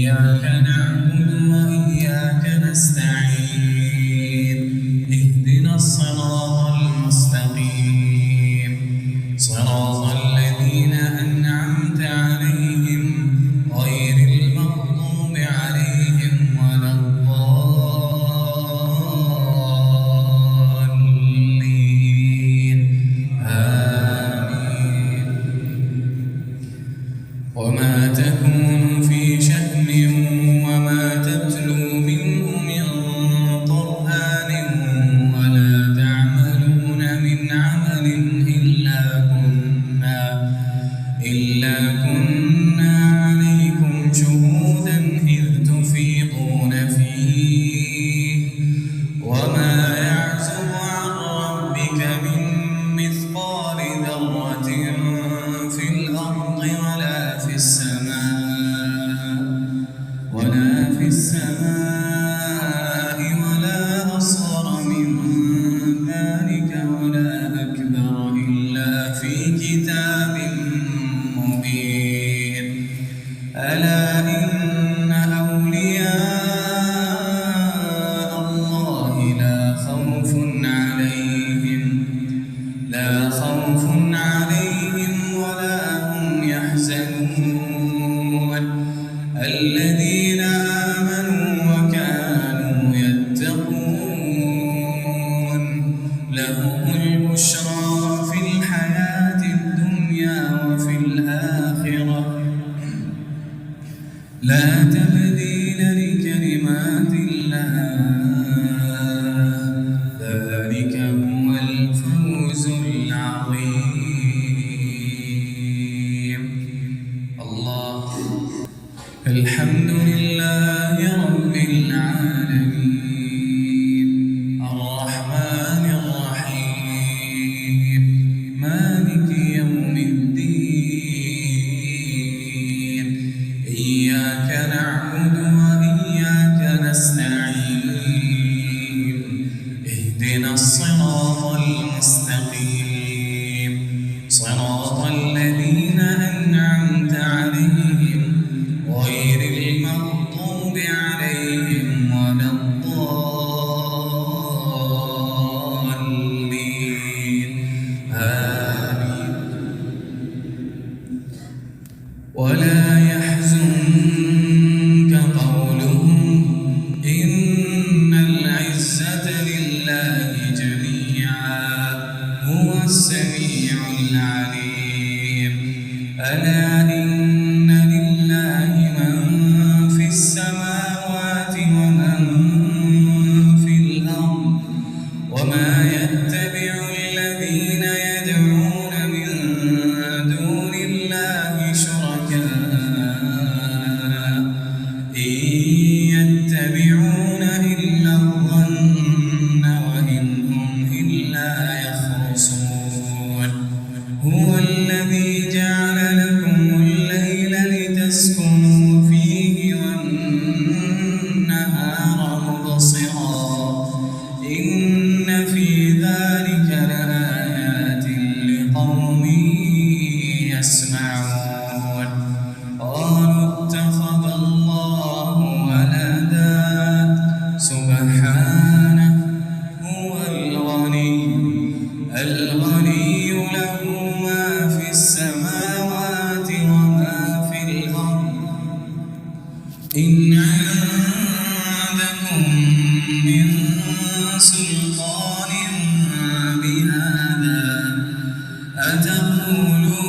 إياك نعبد وإياك نستعين اهدنا الصراط المستقيم صراط الذين أنعمت عليهم غير المغضوب عليهم ولا الضالين آمين. وما تكون في شأن وما تتلو منه من قرآن ولا تعملون من عمل إلا كنا عليكم شهودا إذ تفيضون فيه وما يعزب عن ربك من مثقال ذرة في الأرض ولا في السماء ولا أصغر من ذلك ولا أكبر إلا في كتاب مبين. ألا إن أولياء الله لا خوف عليهم ولا هم يحزنون الذين آمنوا وكانوا يتقون لهم البشرى في الحياة الدنيا وفي الآخرة لا تبديل لكلمات الله ذلك هو الفوز العظيم. الله الحمد لله رب العالمين الرحمن الرحيم مالك يوم الدين إياك نعبد وإياك نستعين اهدنا الصراط المستقيم صراط الذين أنعمت عليهم غير المغضوب عليهم ولا الضالين آمين. ولا يحزنك قولهم إن العزة لله جميعا هو السميع العليم. ألا إن لله من في السماوات ومن في الأرض وما يتبع الذين يدعون من دون الله شركاء إن يتبعون إلا الظن وإن هم إلا يخرصون. هو الذي جعل لكم الليل لتسكنوا فيه والنهار مبصرا إن في ذلك لآيات لقوم يسمعون. قالوا اتخذ الله ولدا سبحانه هو الغني له ما في السماوات وما في الأرض إن عندكم من سلطان بهذا أتقولون